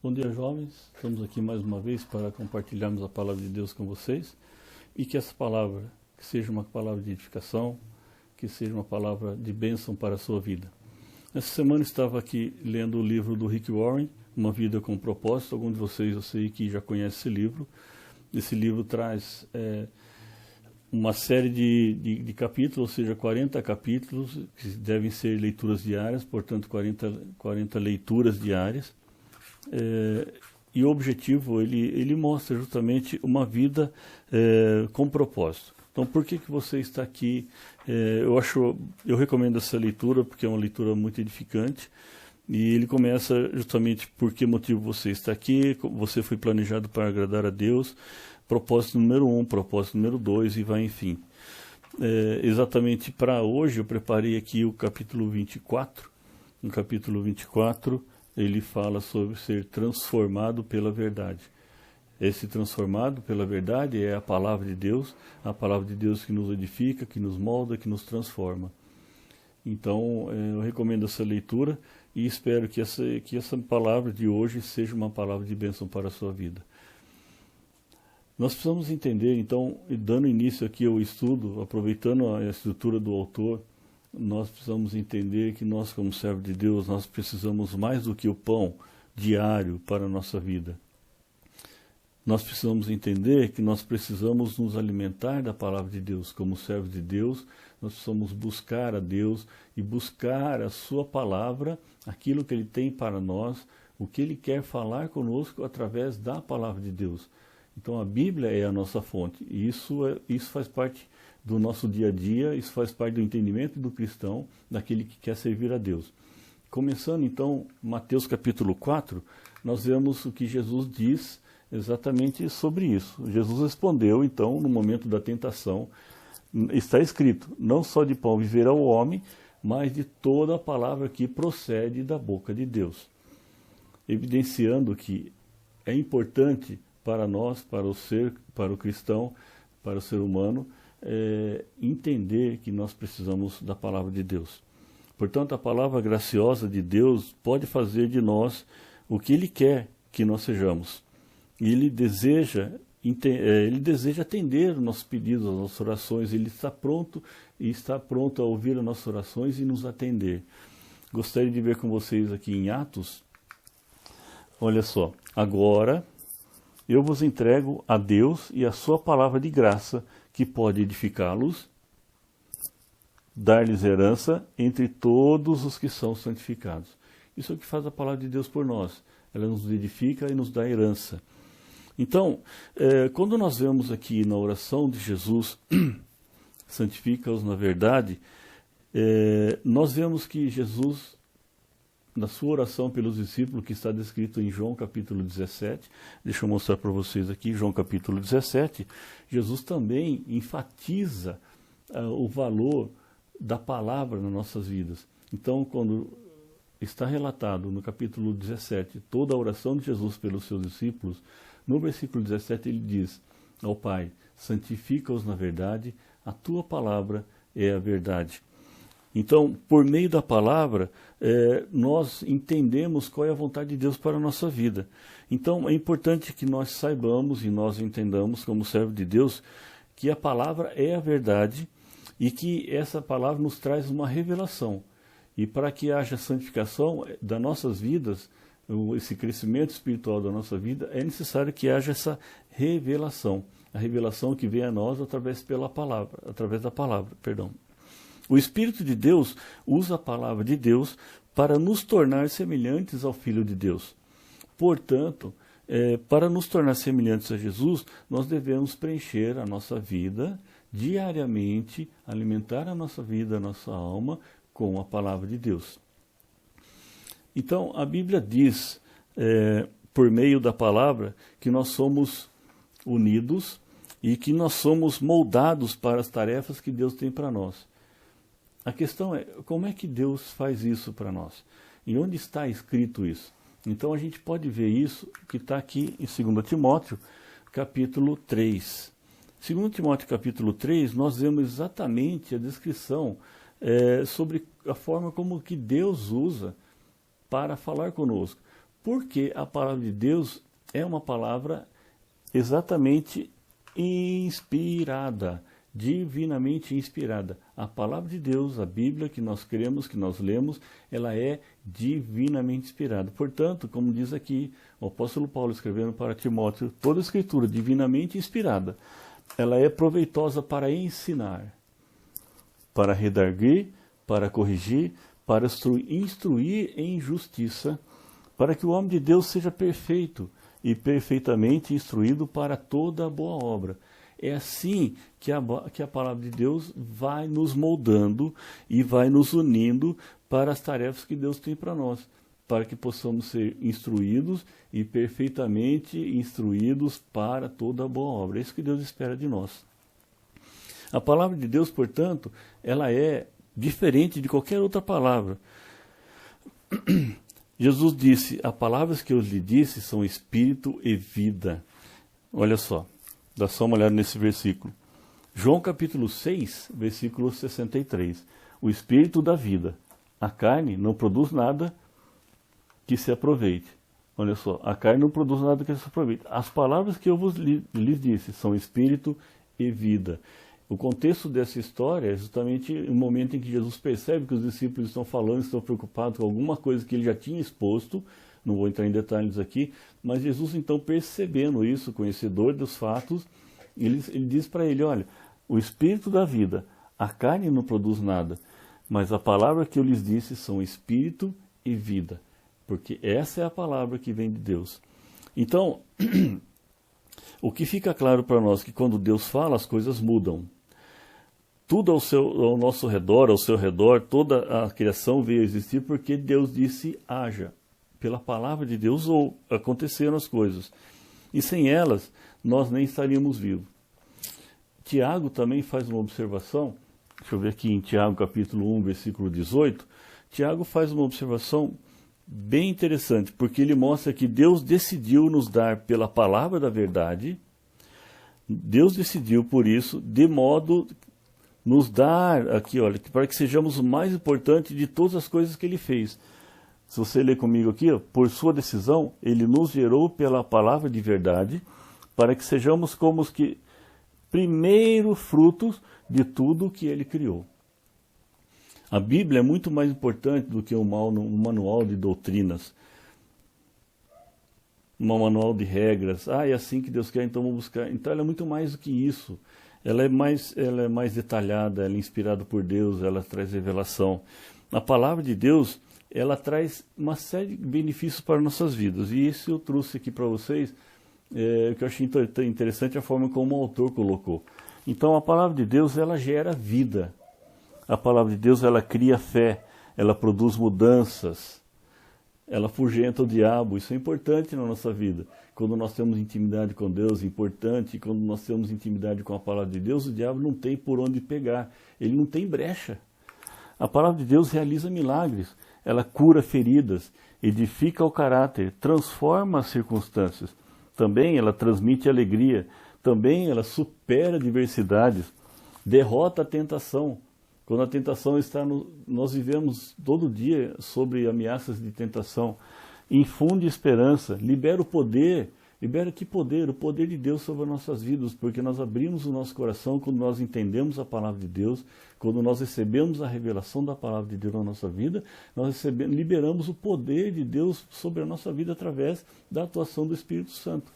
Bom dia, jovens. Estamos aqui mais uma vez para compartilharmos a palavra de Deus com vocês e que essa palavra que seja uma palavra de edificação, que seja uma palavra de bênção para a sua vida. Essa semana estava aqui lendo o livro do Rick Warren, Uma Vida com Propósito. Alguns de vocês eu sei que já conhecem esse livro. Esse livro traz uma série de capítulos, ou seja, 40 capítulos, que devem ser leituras diárias, portanto 40 leituras diárias. E o objetivo, ele mostra justamente uma vida com propósito. Então, por que você está aqui? Eu recomendo essa leitura porque é uma leitura muito edificante. E ele começa justamente por que motivo você está aqui, você foi planejado para agradar a Deus, propósito número 1, propósito número 2 e vai enfim. Exatamente para hoje eu preparei aqui o capítulo 24. No capítulo 24 ele fala sobre ser transformado pela verdade. Esse transformado pela verdade é a palavra de Deus que nos edifica, que nos molda, que nos transforma. Então eu recomendo essa leitura e espero que essa palavra de hoje seja uma palavra de bênção para a sua vida. Nós precisamos entender, então, e dando início aqui ao estudo, aproveitando a estrutura do autor, nós precisamos entender que nós, como servo de Deus, nós precisamos mais do que o pão diário para a nossa vida. Nós precisamos entender que nós precisamos nos alimentar da palavra de Deus. Como servos de Deus, nós precisamos buscar a Deus e buscar a sua palavra, aquilo que Ele tem para nós, o que Ele quer falar conosco através da palavra de Deus. Então a Bíblia é a nossa fonte, e isso faz parte do nosso dia a dia, isso faz parte do entendimento do cristão, daquele que quer servir a Deus. Começando então, Mateus capítulo 4, nós vemos o que Jesus diz exatamente sobre isso. Jesus respondeu então, no momento da tentação, está escrito, não só de pão viverá o homem, mas de toda a palavra que procede da boca de Deus. Evidenciando que é importante para nós, para o cristão, para o ser humano, entender que nós precisamos da palavra de Deus. Portanto, a palavra graciosa de Deus pode fazer de nós o que Ele quer que nós sejamos. E Ele deseja atender os nossos pedidos, as nossas orações. Ele está pronto a ouvir as nossas orações e nos atender. Gostaria de ver com vocês aqui em Atos. Olha só, agora eu vos entrego a Deus e a sua palavra de graça, que pode edificá-los, dar-lhes herança entre todos os que são santificados. Isso é o que faz a palavra de Deus por nós. Ela nos edifica e nos dá herança. Então, quando nós vemos aqui na oração de Jesus, santifica-os na verdade, nós vemos que Jesus, na sua oração pelos discípulos, que está descrito em João capítulo 17, deixa eu mostrar para vocês aqui, João capítulo 17, Jesus também enfatiza o valor da palavra nas nossas vidas. Então, quando está relatado no capítulo 17, toda a oração de Jesus pelos seus discípulos, no versículo 17 ele diz ao Pai, santifica-os na verdade, a tua palavra é a verdade. Então, por meio da palavra, nós entendemos qual é a vontade de Deus para a nossa vida. Então, é importante que nós saibamos e nós entendamos, como servo de Deus, que a palavra é a verdade e que essa palavra nos traz uma revelação. E para que haja santificação das nossas vidas, esse crescimento espiritual da nossa vida, é necessário que haja essa revelação. A revelação que vem a nós através da palavra. O Espírito de Deus usa a palavra de Deus para nos tornar semelhantes ao Filho de Deus. Portanto, para nos tornar semelhantes a Jesus, nós devemos preencher a nossa vida diariamente, alimentar a nossa vida, a nossa alma, com a palavra de Deus. Então, a Bíblia diz, por meio da palavra, que nós somos unidos e que nós somos moldados para as tarefas que Deus tem para nós. A questão é, como é que Deus faz isso para nós? E onde está escrito isso? Então a gente pode ver isso que está aqui em 2 Timóteo, capítulo 3. 2 Timóteo, capítulo 3, nós vemos exatamente a descrição sobre a forma como que Deus usa para falar conosco, Porque a palavra de Deus é uma palavra exatamente inspirada, divinamente inspirada. A palavra de Deus, a Bíblia que nós cremos, que nós lemos, ela é divinamente inspirada. Portanto, como diz aqui o apóstolo Paulo escrevendo para Timóteo, toda a escritura divinamente inspirada, ela é proveitosa para ensinar, para redarguir, para corrigir, para instruir em justiça, para que o homem de Deus seja perfeito e perfeitamente instruído para toda a boa obra. É assim que a palavra de Deus vai nos moldando e vai nos unindo para as tarefas que Deus tem para nós, para que possamos ser instruídos e perfeitamente instruídos para toda a boa obra. É isso que Deus espera de nós. A palavra de Deus, portanto, ela é diferente de qualquer outra palavra. Jesus disse, as palavras que eu lhe disse são espírito e vida. Olha só, dá só uma olhada nesse versículo. João capítulo 6, versículo 63. O espírito da vida. A carne não produz nada que se aproveite. Olha só, a carne não produz nada que se aproveite. As palavras que eu lhes disse são espírito e vida. O contexto dessa história é justamente o momento em que Jesus percebe que os discípulos estão falando, estão preocupados com alguma coisa que ele já tinha exposto. Não vou entrar em detalhes aqui, mas Jesus então, percebendo isso, conhecedor dos fatos, ele diz para ele, olha, o espírito da vida, a carne não produz nada, mas a palavra que eu lhes disse são espírito e vida, porque essa é a palavra que vem de Deus. Então, o que fica claro para nós é que quando Deus fala, as coisas mudam. Tudo ao nosso redor, ao seu redor, toda a criação veio a existir porque Deus disse, haja. Pela palavra de Deus ou aconteceram as coisas. E sem elas, nós nem estaríamos vivos. Tiago também faz uma observação, deixa eu ver aqui em Tiago capítulo 1, versículo 18, Tiago faz uma observação bem interessante, porque ele mostra que Deus decidiu nos dar pela palavra da verdade, Deus decidiu por isso, de modo nos dar aqui, olha, para que sejamos o mais importante de todas as coisas que ele fez. Se você ler comigo aqui, ó, por sua decisão, ele nos gerou pela palavra de verdade, para que sejamos como os que primeiro frutos de tudo que ele criou. A Bíblia é muito mais importante do que um manual de doutrinas, um manual de regras. É assim que Deus quer, então vamos buscar. Então ela é muito mais do que isso. Ela é mais detalhada, ela é inspirada por Deus, ela traz revelação. A palavra de Deus, ela traz uma série de benefícios para nossas vidas. E isso eu trouxe aqui para vocês, que eu achei interessante a forma como o autor colocou. Então a palavra de Deus, ela gera vida. A palavra de Deus, ela cria fé, ela produz mudanças, ela afugenta o diabo. Isso é importante na nossa vida. Quando nós temos intimidade com Deus, é importante. Quando nós temos intimidade com a palavra de Deus, o diabo não tem por onde pegar. Ele não tem brecha. A palavra de Deus realiza milagres. Ela cura feridas, edifica o caráter, transforma as circunstâncias. Também ela transmite alegria. Também ela supera adversidades, derrota a tentação. Quando a tentação está nós vivemos todo dia sobre ameaças de tentação. Infunde esperança, libera o poder. Libera que poder? O poder de Deus sobre as nossas vidas, porque nós abrimos o nosso coração quando nós entendemos a palavra de Deus, quando nós recebemos a revelação da palavra de Deus na nossa vida, nós liberamos o poder de Deus sobre a nossa vida através da atuação do Espírito Santo.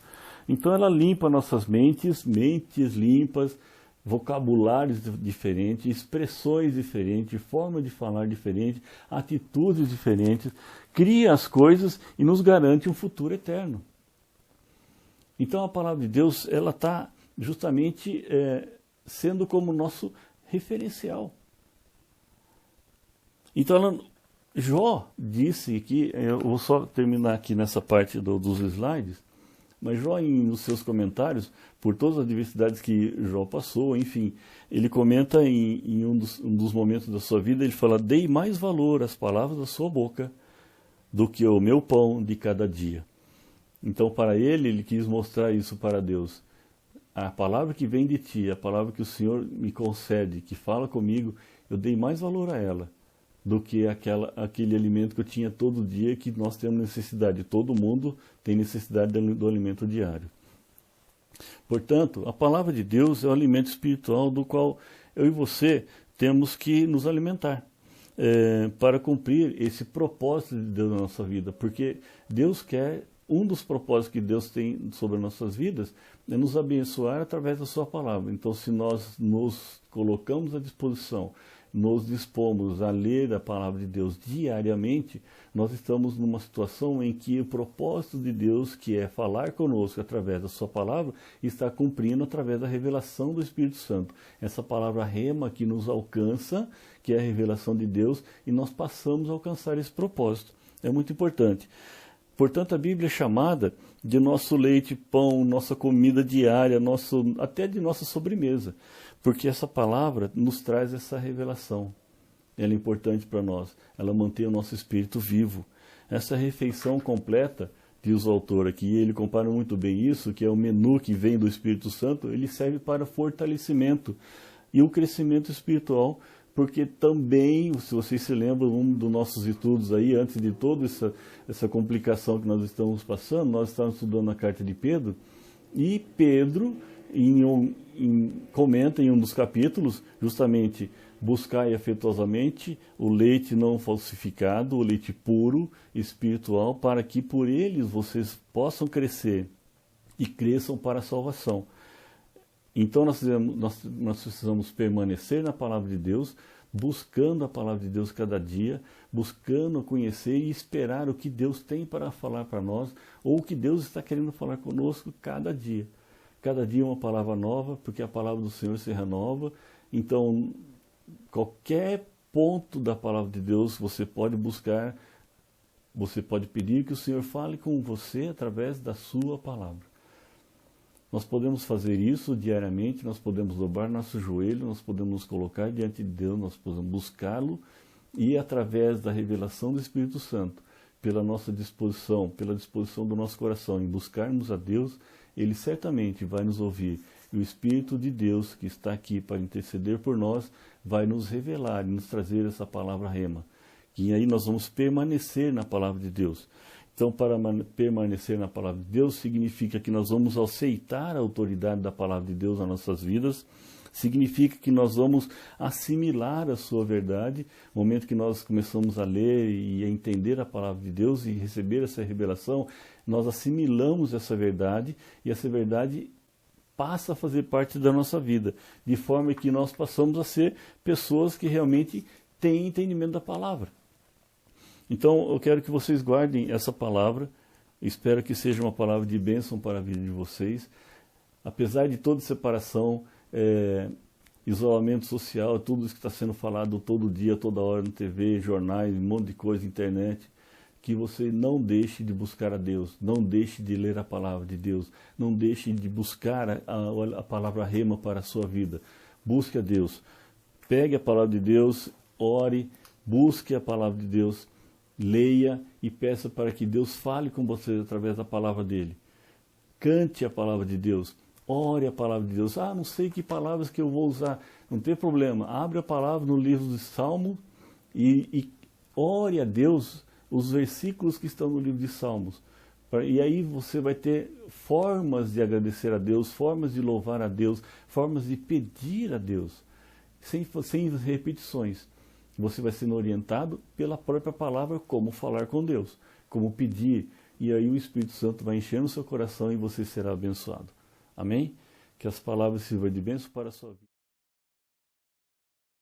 Então ela limpa nossas mentes limpas, vocabulários diferentes, expressões diferentes, forma de falar diferente, atitudes diferentes, cria as coisas e nos garante um futuro eterno. Então a palavra de Deus, ela está justamente sendo como nosso referencial. Então Jó disse que, eu vou só terminar aqui nessa parte dos slides, mas Jó, nos seus comentários, por todas as adversidades que Jó passou, enfim, ele comenta em um dos momentos da sua vida, ele fala, dei mais valor às palavras da sua boca do que ao meu pão de cada dia. Então, para ele quis mostrar isso para Deus. A palavra que vem de ti, a palavra que o Senhor me concede, que fala comigo, eu dei mais valor a ela do que aquele alimento que eu tinha todo dia, que nós temos necessidade. Todo mundo tem necessidade do alimento diário. Portanto, a palavra de Deus é o alimento espiritual do qual eu e você temos que nos alimentar para cumprir esse propósito de Deus na nossa vida. Porque Deus quer, um dos propósitos que Deus tem sobre as nossas vidas é nos abençoar através da sua palavra. Então, se nós nos colocamos à disposição, nos dispomos a ler a palavra de Deus diariamente, nós estamos numa situação em que o propósito de Deus, que é falar conosco através da sua palavra, está cumprindo através da revelação do Espírito Santo. Essa palavra rema que nos alcança, que é a revelação de Deus, e nós passamos a alcançar esse propósito. É muito importante. Portanto, a Bíblia é chamada de nosso leite, pão, nossa comida diária, até de nossa sobremesa, porque essa palavra nos traz essa revelação. Ela é importante para nós, ela mantém o nosso espírito vivo. Essa refeição completa, diz o autor aqui, ele compara muito bem isso, que é o menu que vem do Espírito Santo, ele serve para fortalecimento e o crescimento espiritual, porque também, se vocês se lembram, um dos nossos estudos aí, antes de toda essa complicação que nós estamos passando, nós estávamos estudando a carta de Pedro, e Pedro comenta em um dos capítulos, justamente, buscai afetuosamente o leite não falsificado, o leite puro, espiritual, para que por eles vocês possam crescer e cresçam para a salvação. Então nós precisamos permanecer na palavra de Deus, buscando a palavra de Deus cada dia, buscando conhecer e esperar o que Deus tem para falar para nós, ou o que Deus está querendo falar conosco cada dia. Cada dia uma palavra nova, porque a palavra do Senhor se renova. Então, qualquer ponto da palavra de Deus você pode buscar, você pode pedir que o Senhor fale com você através da sua palavra. Nós podemos fazer isso diariamente, nós podemos dobrar nosso joelho, nós podemos nos colocar diante de Deus, nós podemos buscá-lo e através da revelação do Espírito Santo, pela nossa disposição, pela disposição do nosso coração em buscarmos a Deus, Ele certamente vai nos ouvir. E o Espírito de Deus, que está aqui para interceder por nós, vai nos revelar e nos trazer essa palavra rema. E aí nós vamos permanecer na palavra de Deus. Então, para permanecer na palavra de Deus, significa que nós vamos aceitar a autoridade da palavra de Deus nas nossas vidas, significa que nós vamos assimilar a sua verdade, no momento que nós começamos a ler e a entender a palavra de Deus e receber essa revelação, nós assimilamos essa verdade e essa verdade passa a fazer parte da nossa vida, de forma que nós passamos a ser pessoas que realmente têm entendimento da palavra. Então, eu quero que vocês guardem essa palavra, espero que seja uma palavra de bênção para a vida de vocês. Apesar de toda separação, isolamento social, tudo isso que está sendo falado todo dia, toda hora na TV, jornais, um monte de coisa, internet, que você não deixe de buscar a Deus, não deixe de ler a palavra de Deus, não deixe de buscar a palavra rema para a sua vida. Busque a Deus, pegue a palavra de Deus, ore, busque a palavra de Deus, leia e peça para que Deus fale com você através da palavra dele. Cante a palavra de Deus, ore a palavra de Deus. Não sei que palavras que eu vou usar, não tem problema. Abre a palavra no livro de Salmos e ore a Deus os versículos que estão no livro de Salmos. E aí você vai ter formas de agradecer a Deus, formas de louvar a Deus, formas de pedir a Deus, sem repetições. Você vai sendo orientado pela própria palavra como falar com Deus, como pedir, e aí o Espírito Santo vai enchendo o seu coração e você será abençoado. Amém? Que as palavras sirvam de bênção para a sua vida.